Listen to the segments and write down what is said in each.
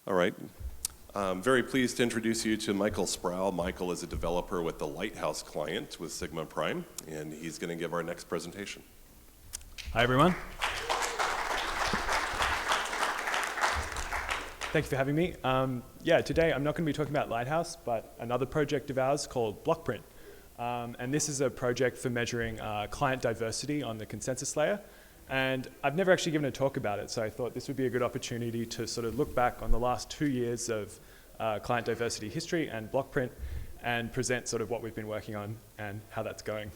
All right. I'm very pleased to introduce you to Michael Sproul. Michael is a developer with the Lighthouse client with Sigma Prime, and he's going to give our next presentation. Hi, everyone. Thank you for having me. Today I'm not going to be talking about Lighthouse, but another project of ours called Blockprint. And this is a project for measuring client diversity on the consensus layer. And I've never actually given a talk about it, so I thought this would be a good opportunity to sort of look back on the last 2 years of client diversity history and Blockprint and present sort of what we've been working on and how that's going.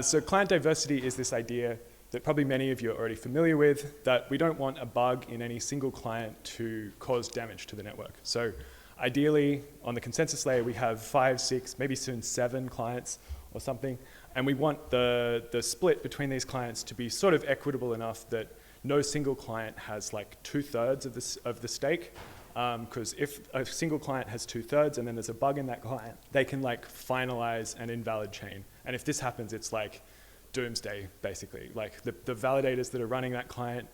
So client diversity is this idea that probably many of you are already familiar with, that we don't want a bug in any single client to cause damage to the network. So ideally, on the consensus layer, we have 5, 6, maybe soon 7 clients or something, and we want the split between these clients to be sort of equitable enough that no single client has like 2/3 of the stake, because if a single client has 2/3 and then there's a bug in that client, they can like finalize an invalid chain. And if this happens, it's like doomsday, basically. Like the validators that are running that client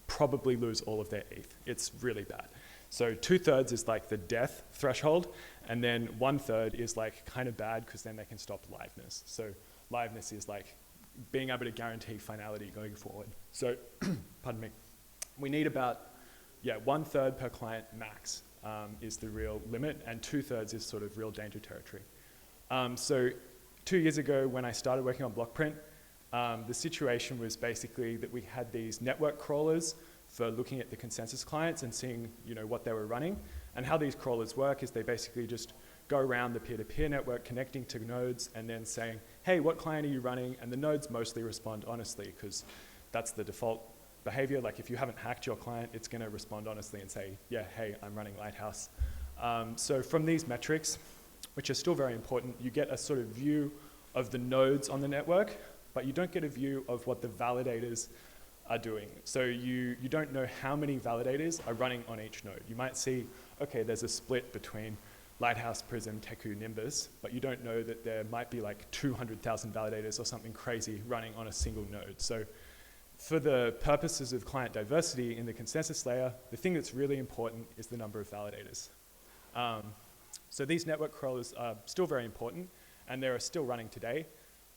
probably lose all of their ETH. It's really bad. So 2/3 is like the death threshold, and then 1/3 is like kind of bad because then they can stop liveness. So liveness is like being able to guarantee finality going forward. So, pardon me, we need about 1/3 per client max is the real limit, and 2/3 is sort of real danger territory. So 2 years ago when I started working on Blockprint, the situation was basically that we had these network crawlers for looking at the consensus clients and seeing what they were running. And how these crawlers work is they basically just go around the peer-to-peer network connecting to nodes and then saying, hey, what client are you running? And the nodes mostly respond honestly because that's the default behavior. Like if you haven't hacked your client, it's going to respond honestly and say, yeah, hey, I'm running Lighthouse. So from these metrics, which are still very important, you get a sort of view of the nodes on the network, but you don't get a view of what the validators are doing. So you don't know how many validators are running on each node. You might see, okay, there's a split between Lighthouse, Prism, Teku, Nimbus, but you don't know that there might be like 200,000 validators or something crazy running on a single node. So for the purposes of client diversity in the consensus layer, the thing that's really important is the number of validators. So these network crawlers are still very important, and they are still running today.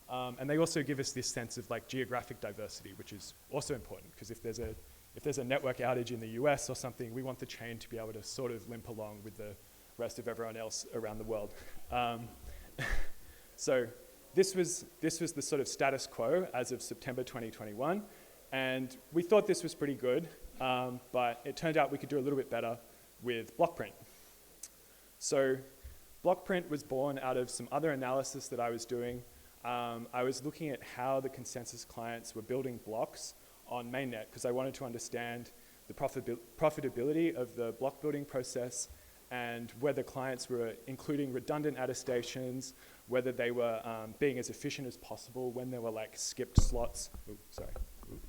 And they also give us this sense of like geographic diversity, which is also important, because if there's a network outage in the US or something, we want the chain to be able to sort of limp along with the rest of everyone else around the world. So this was the sort of status quo as of September 2021, and we thought this was pretty good, but it turned out we could do a little bit better with Blockprint. So Blockprint was born out of some other analysis that I was doing. I was looking at how the consensus clients were building blocks on mainnet because I wanted to understand the profitability of the block building process and whether clients were including redundant attestations, whether they were being as efficient as possible when there were like skipped slots. Ooh, sorry. Ooh.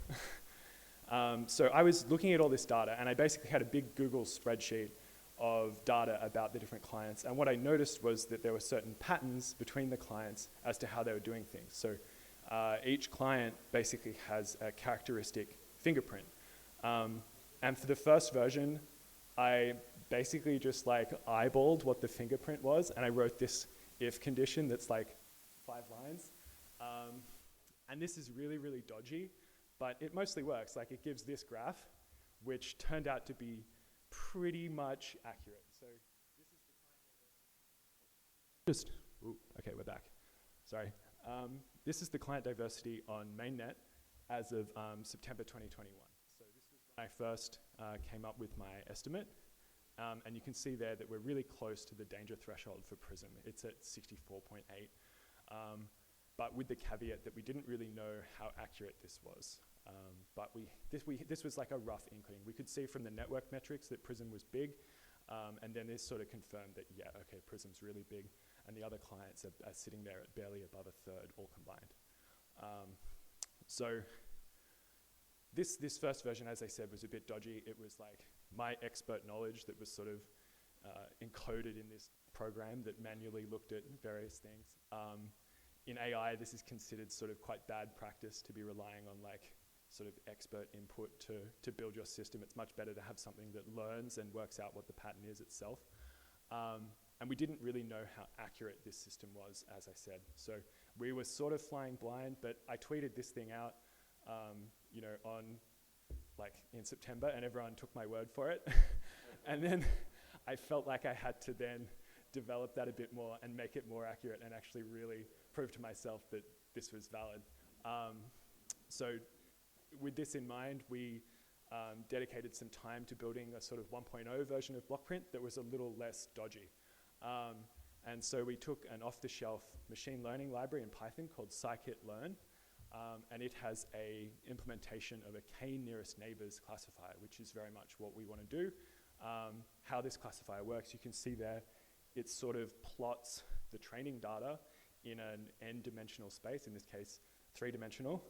So I was looking at all this data, and I basically had a big Google spreadsheet of data about the different clients, and what I noticed was that there were certain patterns between the clients as to how they were doing things. So each client basically has a characteristic fingerprint. And for the first version, I basically just like eyeballed what the fingerprint was, and I wrote this if condition that's like 5 lines. And this is really, really dodgy, but it mostly works. Like it gives this graph, which turned out to be pretty much accurate. So this is okay, we're back. Sorry. This is the client diversity on mainnet as of September 2021. So this was when I first came up with my estimate. And you can see there that we're really close to the danger threshold for Prism. It's at 64.8. But with the caveat that we didn't really know how accurate this was. But this was like a rough inkling. We could see from the network metrics that Prism was big, and then this sort of confirmed that, yeah, okay, Prism's really big, and the other clients are sitting there at barely above 1/3 all combined. So this first version, as I said, was a bit dodgy. It was like my expert knowledge that was sort of encoded in this program that manually looked at various things. In AI, this is considered sort of quite bad practice to be relying on like sort of expert input to build your system. It's much better to have something that learns and works out what the pattern is itself. And we didn't really know how accurate this system was, as I said. So we were sort of flying blind, but I tweeted this thing out, in September, and everyone took my word for it. And then I felt like I had to then develop that a bit more and make it more accurate and actually really prove to myself that this was valid. So with this in mind, we dedicated some time to building a sort of 1.0 version of Blockprint that was a little less dodgy. And so we took an off-the-shelf machine learning library in Python called scikit-learn, and it has a implementation of a k-nearest neighbors classifier, which is very much what we want to do. How this classifier works, you can see there, it sort of plots the training data in an n-dimensional space, in this case, 3-dimensional.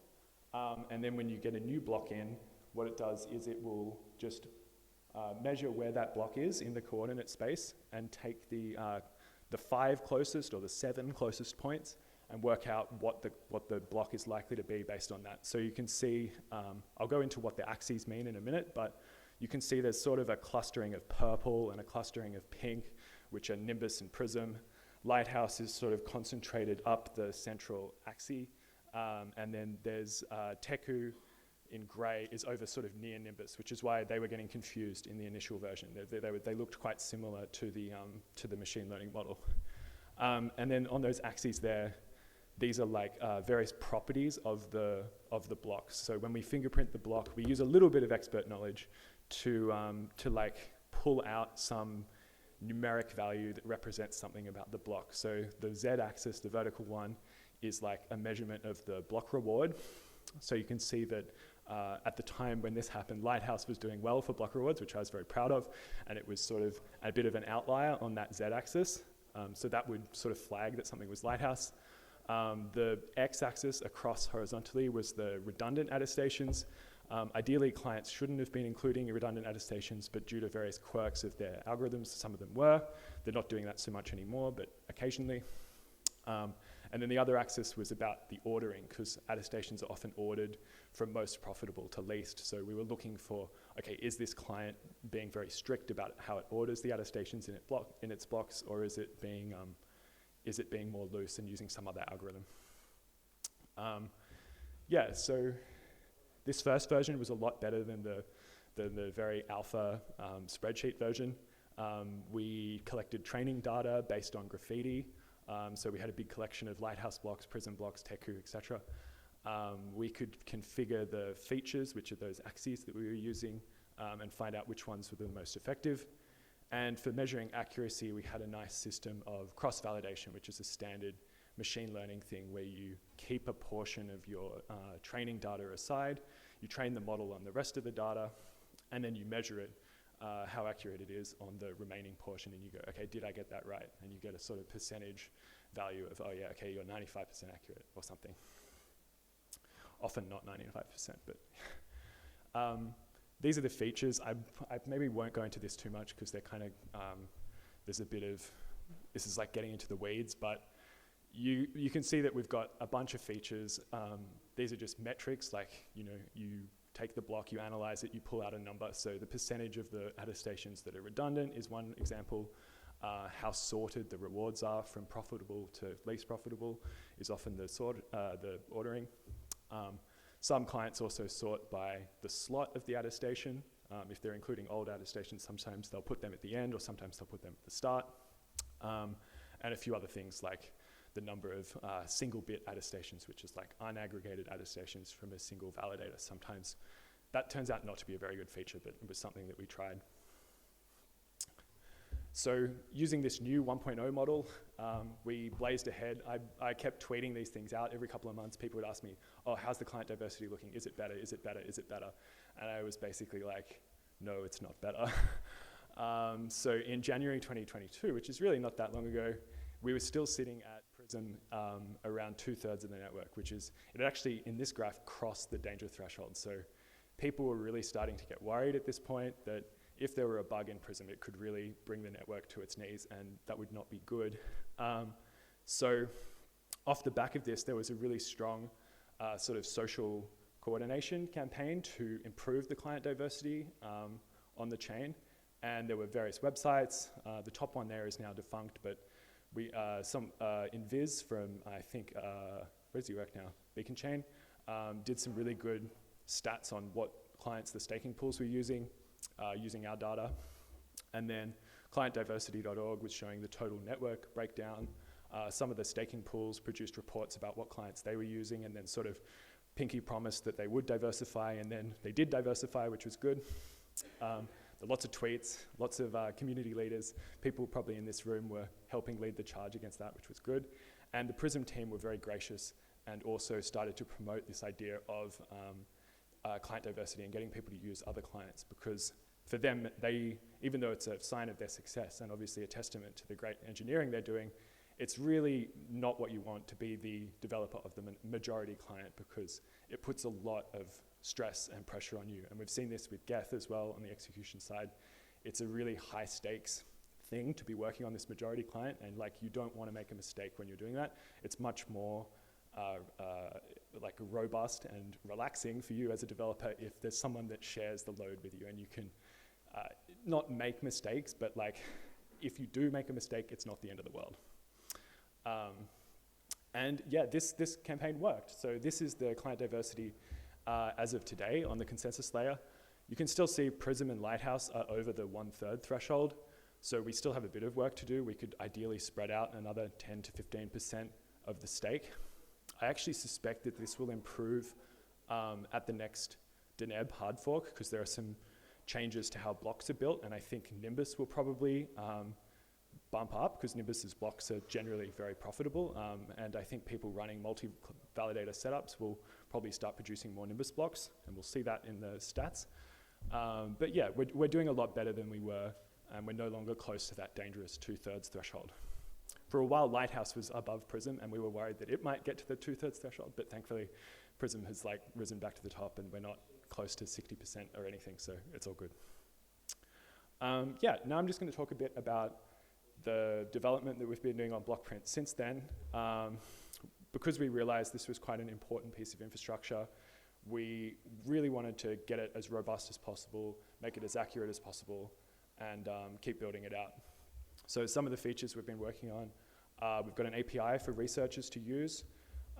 And then when you get a new block in, what it does is it will just measure where that block is in the coordinate space and take the 5 closest or the 7 closest points and work out what the block is likely to be based on that. So you can see, I'll go into what the axes mean in a minute, but you can see there's sort of a clustering of purple and a clustering of pink, which are Nimbus and Prism. Lighthouse is sort of concentrated up the central axis, and then there's Teku in grey is over sort of near Nimbus, which is why they were getting confused in the initial version. They looked quite similar to the machine learning model. And then on those axes there, these are like various properties of the blocks. So when we fingerprint the block, we use a little bit of expert knowledge to like pull out some numeric value that represents something about the block. So the z-axis, the vertical one, is like a measurement of the block reward. So you can see that at the time when this happened, Lighthouse was doing well for block rewards, which I was very proud of, and it was sort of a bit of an outlier on that z-axis. So that would sort of flag that something was Lighthouse. The x-axis across horizontally was the redundant attestations. Ideally, clients shouldn't have been including redundant attestations, but due to various quirks of their algorithms, some of them were. They're not doing that so much anymore, but occasionally. And then the other axis was about the ordering, because attestations are often ordered from most profitable to least. So we were looking for, okay, is this client being very strict about how it orders the attestations in its blocks, or is it being more loose and using some other algorithm? So this first version was a lot better than the very alpha spreadsheet version. We collected training data based on graffiti. So we had a big collection of Lighthouse blocks, Prism blocks, Teku, etc. We could configure the features, which are those axes that we were using, and find out which ones were the most effective. And for measuring accuracy, we had a nice system of cross-validation, which is a standard machine learning thing where you keep a portion of your training data aside, you train the model on the rest of the data, and then you measure it, how accurate it is on the remaining portion, and you go, okay, did I get that right? And you get a sort of percentage value of, oh yeah, okay, you're 95% accurate or something. Often not 95%, but these are the features. I maybe won't go into this too much because they're kind of, there's a bit of, this is like getting into the weeds, but you can see that we've got a bunch of features. These are just metrics, like, you take the block, you analyze it, you pull out a number. So the percentage of the attestations that are redundant is one example. How sorted the rewards are from profitable to least profitable is often the ordering. Some clients also sort by the slot of the attestation. If they're including old attestations, sometimes they'll put them at the end or sometimes they'll put them at the start. And a few other things like the number of single bit attestations, which is like unaggregated attestations from a single validator. Sometimes that turns out not to be a very good feature, but it was something that we tried. So using this new 1.0 model, we blazed ahead. I kept tweeting these things out every couple of months. People would ask me, oh, how's the client diversity looking? Is it better? Is it better? Is it better? And I was basically like, no, it's not better. So in January 2022, which is really not that long ago, we were still sitting at Prism around 2/3 of the network, which is, it actually, in this graph, crossed the danger threshold. So people were really starting to get worried at this point that if there were a bug in Prism, it could really bring the network to its knees, and that would not be good. So off the back of this, there was a really strong sort of social coordination campaign to improve the client diversity on the chain. And there were various websites. The top one there is now defunct, but Invis from, I think, where does he work now? Beacon Chain, did some really good stats on what clients the staking pools were using our data. And then clientdiversity.org was showing the total network breakdown. Some of the staking pools produced reports about what clients they were using, and then sort of pinky promised that they would diversify, and then they did diversify, which was good. There were lots of tweets, lots of community leaders. People probably in this room were helping lead the charge against that, which was good. And the Prism team were very gracious and also started to promote this idea of client diversity and getting people to use other clients, because for them, even though it's a sign of their success and obviously a testament to the great engineering they're doing, it's really not what you want to be the developer of the majority client, because it puts a lot of stress and pressure on you. And we've seen this with Geth as well on the execution side. It's a really high stakes thing to be working on this majority client, and like you don't want to make a mistake when you're doing that. It's much more like robust and relaxing for you as a developer if there's someone that shares the load with you, and you can not make mistakes, but like if you do make a mistake, it's not the end of the world. And yeah, this campaign worked. So this is the client diversity as of today on the consensus layer. You can still see Prism and Lighthouse are over the 1/3 threshold. So we still have a bit of work to do. We could ideally spread out another 10 to 15% of the stake. I actually suspect that this will improve at the next Deneb hard fork, because there are some changes to how blocks are built, and I think Nimbus will probably bump up, because Nimbus's blocks are generally very profitable, and I think people running multi-validator setups will probably start producing more Nimbus blocks, and we'll see that in the stats. But yeah, we're doing a lot better than we were, and we're no longer close to that dangerous 2/3 threshold. For a while, Lighthouse was above Prism, and we were worried that it might get to the 2/3 threshold, but thankfully, Prism has like risen back to the top, and we're not close to 60% or anything, so it's all good. Yeah, now I'm just going to talk a bit about the development that we've been doing on Blockprint since then. Because we realized this was quite an important piece of infrastructure, we really wanted to get it as robust as possible, make it as accurate as possible, and keep building it out. So some of the features we've been working on, we've got an API for researchers to use.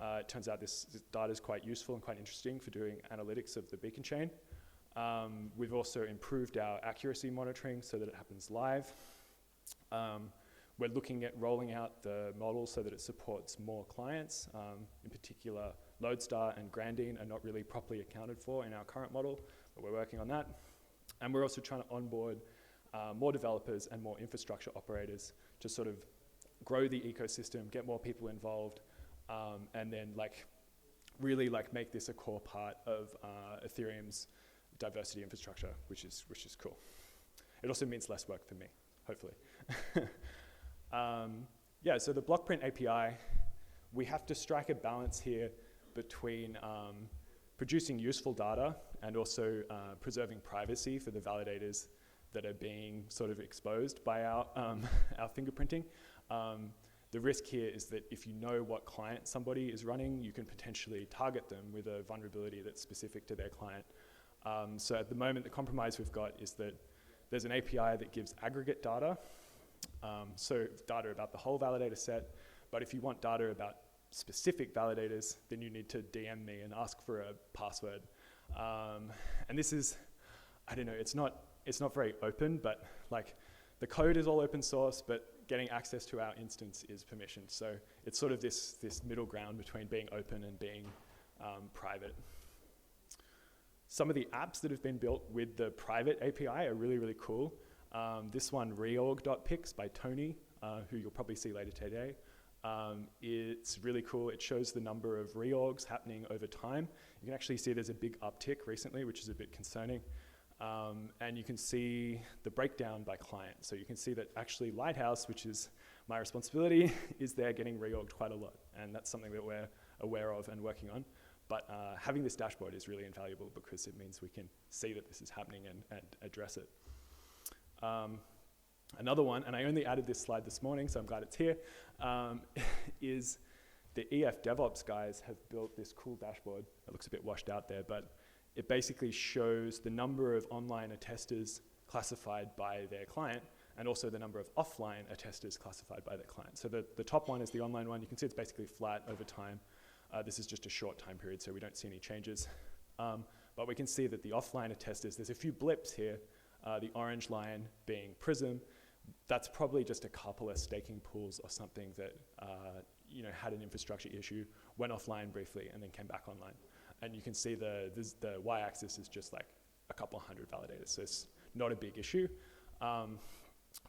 It turns out this data is quite useful and quite interesting for doing analytics of the beacon chain. We've also improved our accuracy monitoring so that it happens live. We're looking at rolling out the model so that it supports more clients. In particular, Lodestar and Grandine are not really properly accounted for in our current model, but we're working on that. And we're also trying to onboard more developers and more infrastructure operators to sort of grow the ecosystem, get more people involved, and then like really like make this a core part of Ethereum's diversity infrastructure, which is cool. It also means less work for me, hopefully. Yeah, so the Blockprint API, we have to strike a balance here between producing useful data and also preserving privacy for the validators that are being sort of exposed by our fingerprinting. The risk here is that if you know what client somebody is running, you can potentially target them with a vulnerability that's specific to their client. So at the moment, the compromise we've got is that there's an API that gives aggregate data, so data about the whole validator set, but if you want data about specific validators, then you need to DM me and ask for a password. And this is, I don't know, it's not very open, but like the code is all open source, but getting access to our instance is permissioned. So it's sort of this middle ground between being open and being private. Some of the apps that have been built with the private API are really, really cool. This one, reorg.pix by Tony, who you'll probably see later today. It's really cool. It shows the number of reorgs happening over time. You can actually see there's a big uptick recently, which is a bit concerning. And you can see the breakdown by client. So you can see that actually Lighthouse, which is my responsibility, is there getting reorged quite a lot. And that's something that we're aware of and working on. But having this dashboard is really invaluable because it means we can see that this is happening and address it. Another one, and I only added this slide this morning, so I'm glad it's here, is the EF DevOps guys have built this cool dashboard. It looks a bit washed out there, but it basically shows the number of online attesters classified by their client and also the number of offline attesters classified by their client. So the top one is the online one. You can see it's basically flat over time. This is just a short time period, so we don't see any changes. But we can see that the offline attesters, there's a few blips here, the orange line being Prism. That's probably just a couple of staking pools or something that had an infrastructure issue, went offline briefly, and then came back online. And you can see the y-axis is just like a couple hundred validators, so it's not a big issue.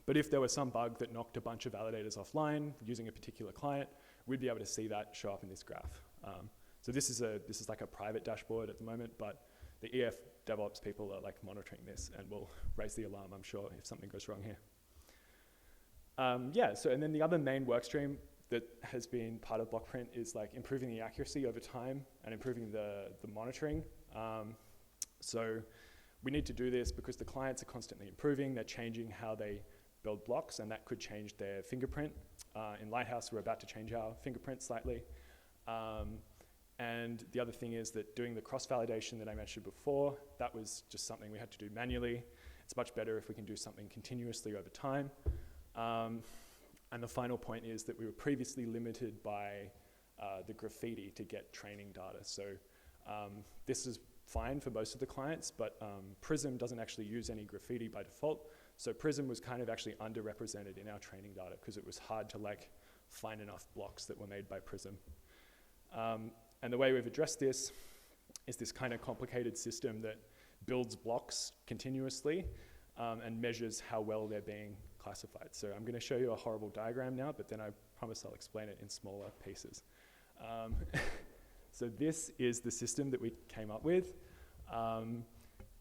But if there was some bug that knocked a bunch of validators offline using a particular client, we'd be able to see that show up in this graph. So this is like a private dashboard at the moment, but the EF DevOps people are like monitoring this and will raise the alarm, I'm sure, if something goes wrong here. And then the other main work stream that has been part of Blockprint is like improving the accuracy over time and improving the monitoring. So we need to do this because the clients are constantly improving. They're changing how they build blocks, and that could change their fingerprint. In Lighthouse, we're about to change our fingerprint slightly. And the other thing is that doing the cross-validation that I mentioned before, that was just something we had to do manually. It's much better if we can do something continuously over time. And the final point is that we were previously limited by the graffiti to get training data. So this is fine for most of the clients, but Prism doesn't actually use any graffiti by default. So Prism was kind of actually underrepresented in our training data because it was hard to like find enough blocks that were made by Prism. And the way we've addressed this is this kind of complicated system that builds blocks continuously and measures how well they're being classified. So I'm going to show you a horrible diagram now, but then I promise I'll explain it in smaller pieces. So this is the system that we came up with.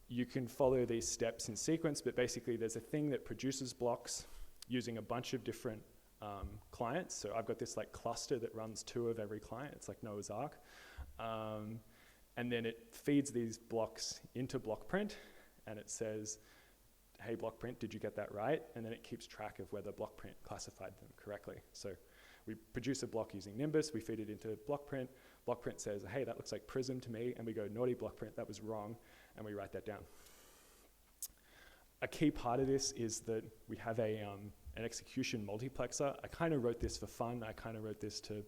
You can follow these steps in sequence, but basically there's a thing that produces blocks using a bunch of different clients. So I've got this like cluster that runs 2 of every client. It's like Noah's Ark. And then it feeds these blocks into Blockprint, and it says, hey, Blockprint, did you get that right? And then it keeps track of whether Blockprint classified them correctly. So we produce a block using Nimbus, we feed it into Blockprint. Blockprint says, hey, that looks like Prism to me, and we go, naughty Blockprint, that was wrong, and we write that down. A key part of this is that we have an execution multiplexer. I kind of wrote this for fun. I kind of wrote this to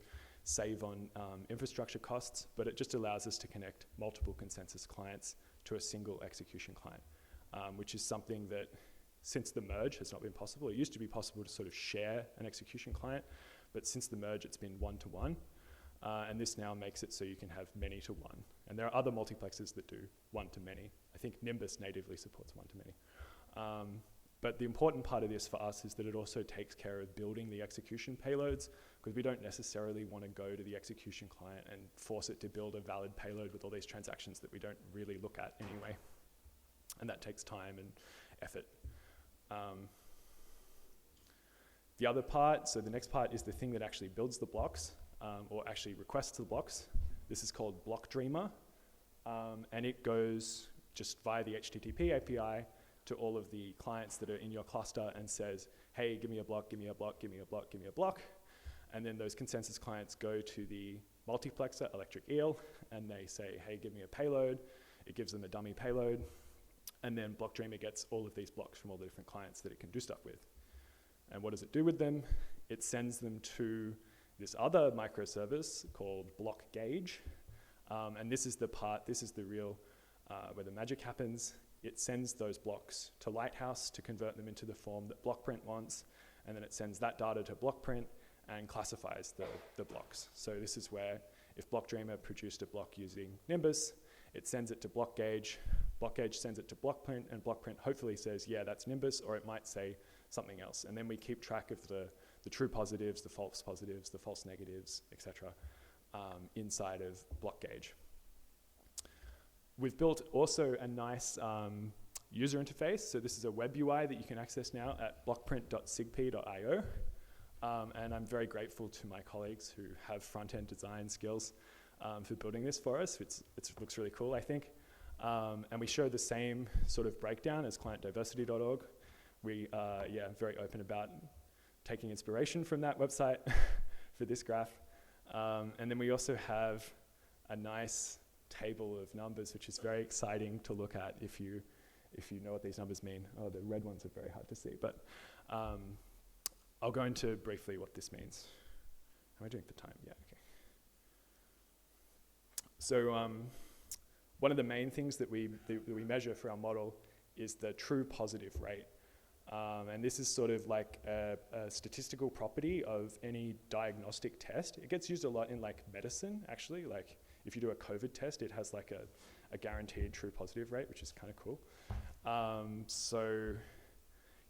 save on infrastructure costs, but it just allows us to connect multiple consensus clients to a single execution client, which is something that since the merge has not been possible. It used to be possible to sort of share an execution client, but since the merge it's been one-to-one, and this now makes it so you can have many-to-one. And there are other multiplexers that do one-to-many. I think Nimbus natively supports one-to-many. But the important part of this for us is that it also takes care of building the execution payloads, because we don't necessarily want to go to the execution client and force it to build a valid payload with all these transactions that we don't really look at anyway. And that takes time and effort. The other part, so the next part is the thing that actually builds the blocks, or actually requests the blocks. This is called Blockdreamer, and it goes just via the HTTP API to all of the clients that are in your cluster and says, hey, give me a block, give me a block, give me a block, give me a block. And then those consensus clients go to the multiplexer, Electric Eel, and they say, hey, give me a payload. It gives them a dummy payload. And then Blockdreamer gets all of these blocks from all the different clients that it can do stuff with. And what does it do with them? It sends them to this other microservice called Block Gauge. And this is the part, this is the real, where the magic happens. It sends those blocks to Lighthouse to convert them into the form that Blockprint wants, and then it sends that data to Blockprint and classifies the blocks. So this is where if Blockdreamer produced a block using Nimbus, it sends it to Block Gauge sends it to Blockprint, and Blockprint hopefully says, yeah, that's Nimbus, or it might say something else. And then we keep track of the true positives, the false negatives, etc., inside of Block Gauge. We've built also a nice user interface. So this is a web UI that you can access now at blockprint.sigp.io. And I'm very grateful to my colleagues who have front-end design skills for building this for us. It looks really cool, I think. And we show the same sort of breakdown as clientdiversity.org. We are very open about taking inspiration from that website for this graph. And then we also have a nice table of numbers, which is very exciting to look at if you know what these numbers mean. Oh, the red ones are very hard to see, but I'll go into briefly what this means. Am I doing for time? Yeah, okay. So one of the main things that we measure for our model is the true positive rate. And this is sort of like a statistical property of any diagnostic test. It gets used a lot in like medicine, actually. Like if you do a COVID test, it has like a guaranteed true positive rate, which is kind of cool. So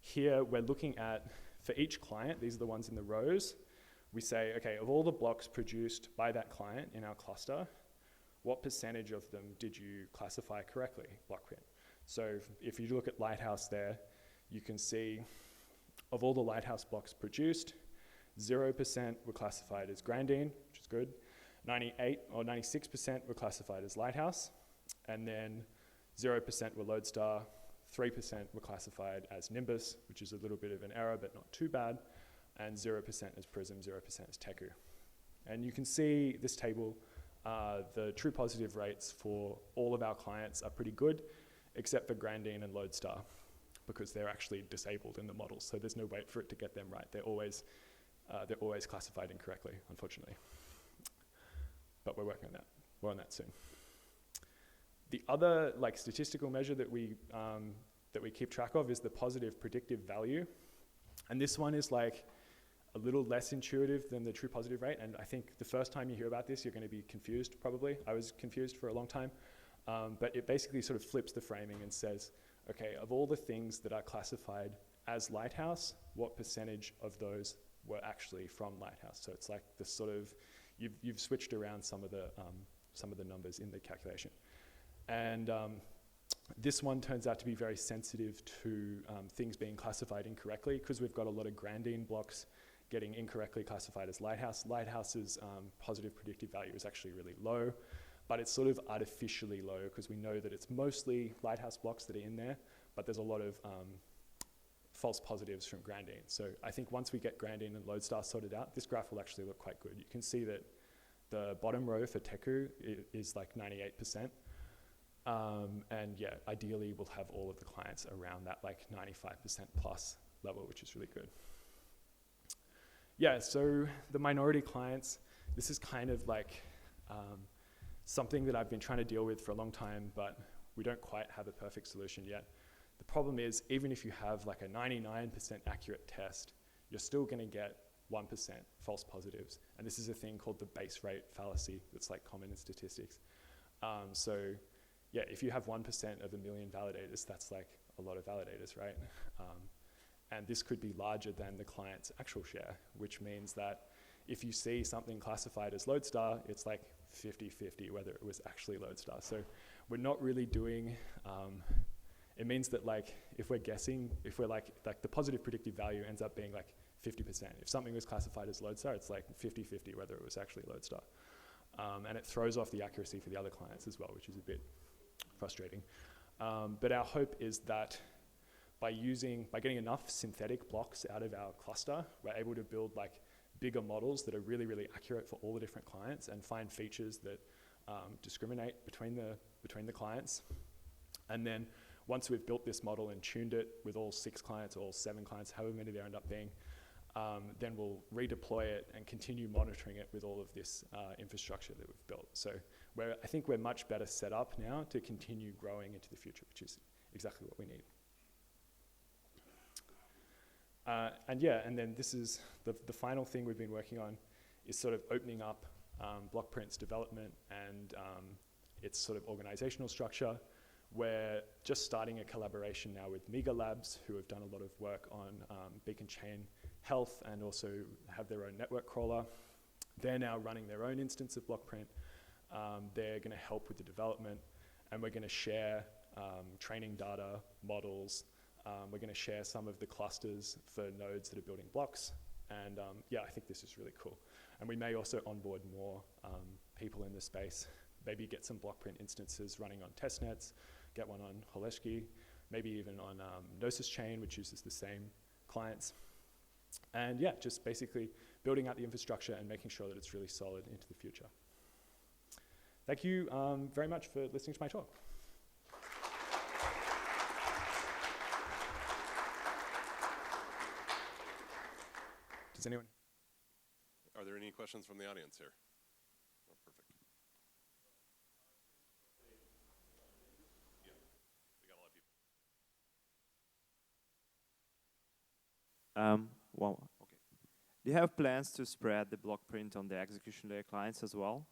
here we're looking at, for each client, these are the ones in the rows, we say, okay, of all the blocks produced by that client in our cluster, what percentage of them did you classify correctly, Blockprint? So if you look at Lighthouse there, you can see of all the Lighthouse blocks produced, 0% were classified as Grandine, which is good. 98 or 96% were classified as Lighthouse, and then 0% were Lodestar, 3% were classified as Nimbus, which is a little bit of an error, but not too bad, and 0% as Prism, 0% as Teku. And you can see this table, the true positive rates for all of our clients are pretty good, except for Grandine and Lodestar, because they're actually disabled in the model, so there's no way for it to get them right. They're always classified incorrectly, unfortunately. But we're working on that. More on that soon. The other like statistical measure that we keep track of is the positive predictive value, and this one is like a little less intuitive than the true positive rate. And I think the first time you hear about this, you're going to be confused. Probably, I was confused for a long time, but it basically sort of flips the framing and says, okay, of all the things that are classified as Lighthouse, what percentage of those were actually from Lighthouse? So it's like this sort of, you've switched around some of the numbers in the calculation. And this one turns out to be very sensitive to things being classified incorrectly, because we've got a lot of Grandine blocks getting incorrectly classified as Lighthouse. Lighthouse's positive predictive value is actually really low, but it's sort of artificially low because we know that it's mostly Lighthouse blocks that are in there, but there's a lot of false positives from Grandine. So I think once we get Grandine and Lodestar sorted out, this graph will actually look quite good. You can see that the bottom row for Teku is like 98%. And yeah, ideally we'll have all of the clients around that like 95% plus level, which is really good. Yeah, so the minority clients, this is kind of like something that I've been trying to deal with for a long time, but we don't quite have a perfect solution yet. The problem is, even if you have like a 99% accurate test, you're still going to get 1% false positives. And this is a thing called the base rate fallacy that's like common in statistics. So yeah, if you have 1% of a million validators, that's like a lot of validators, right? And this could be larger than the client's actual share, which means that if you see something classified as Lodestar, it's like 50-50 whether it was actually Lodestar. So we're not really doing, it means that like if we're guessing, if we're like the positive predictive value ends up being like 50%. If something was classified as Lodestar, it's like 50-50 whether it was actually Lodestar. And it throws off the accuracy for the other clients as well, which is a bit frustrating. But our hope is that by getting enough synthetic blocks out of our cluster, we're able to build like bigger models that are really, really accurate for all the different clients and find features that discriminate between the clients. And then once we've built this model and tuned it with all 6 clients or all 7 clients, however many there end up being, then we'll redeploy it and continue monitoring it with all of this infrastructure that we've built. So I think we're much better set up now to continue growing into the future, which is exactly what we need. And then this is the final thing we've been working on is sort of opening up Blockprint's development and its sort of organizational structure. We're just starting a collaboration now with Migal Labs, who have done a lot of work on beacon chain health and also have their own network crawler. They're now running their own instance of Blockprint. They're going to help with the development, and we're going to share training data, models. We're going to share some of the clusters for nodes that are building blocks. And yeah, I think this is really cool. And we may also onboard more people in the space, maybe get some Blockprint instances running on testnets, get one on Holeshki, maybe even on Gnosis chain, which uses the same clients. And yeah, just basically building out the infrastructure and making sure that it's really solid into the future. Thank you very much for listening to my talk. Does anyone? Are there any questions from the audience here? Oh, perfect. Yeah, we got a lot of people. Well, okay. Do you have plans to spread the Blockprint on the execution layer clients as well?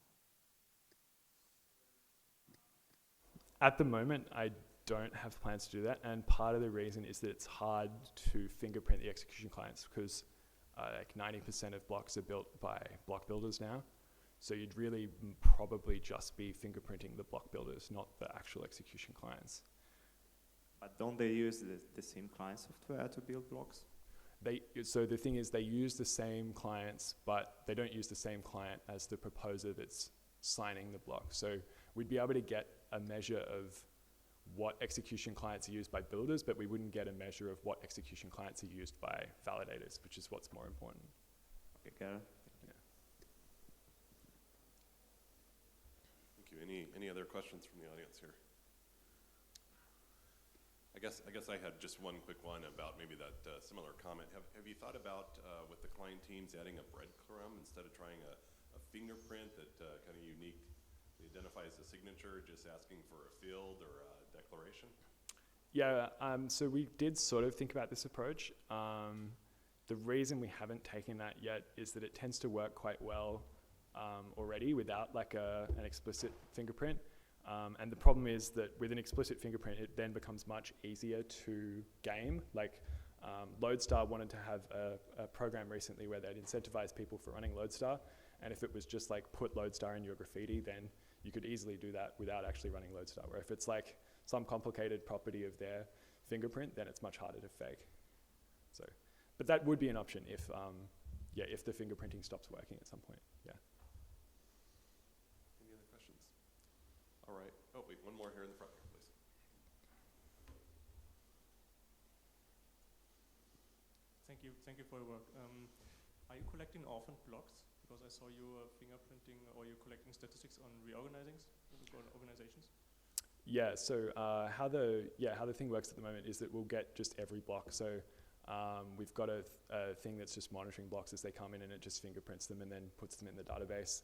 At the moment, I don't have plans to do that, and part of the reason is that it's hard to fingerprint the execution clients because like 90% of blocks are built by block builders now. So you'd really probably just be fingerprinting the block builders, not the actual execution clients. But don't they use the same client software to build blocks? So the thing is, they use the same clients, but they don't use the same client as the proposer that's signing the block. So we'd be able to get a measure of what execution clients are used by builders, but we wouldn't get a measure of what execution clients are used by validators, which is what's more important. Okay, got it. Yeah. Thank you. Any other questions from the audience here? I guess I had just one quick one about maybe that similar comment. Have you thought about with the client teams adding a breadcrumb instead of trying a fingerprint that kind of unique identifies the signature, just asking for a field or a declaration? Yeah, so we did sort of think about this approach. The reason we haven't taken that yet is that it tends to work quite well already without like an explicit fingerprint. And the problem is that with an explicit fingerprint, it then becomes much easier to game. Like Lodestar wanted to have a program recently where they'd incentivize people for running Lodestar. And if it was just like put Lodestar in your graffiti, then you could easily do that without actually running Lodestar. Where if it's like some complicated property of their fingerprint, then it's much harder to fake. So, but that would be an option if, if the fingerprinting stops working at some point. Yeah. Any other questions? All right. Oh, wait, one more here in the front, please. Thank you for your work. Are you collecting orphaned blocks? Because I saw you fingerprinting, or you're collecting statistics on organizations. Yeah. So how the thing works at the moment is that we'll get just every block. So we've got a thing that's just monitoring blocks as they come in, and it just fingerprints them and then puts them in the database.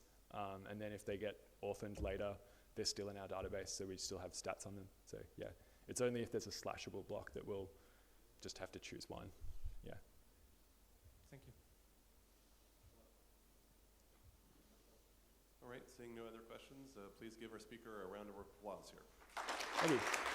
And then if they get orphaned later, they're still in our database, so we still have stats on them. So yeah, it's only if there's a slashable block that we'll just have to choose one. Yeah. Thank you. All right, seeing no other questions, please give our speaker a round of applause here. Thank you.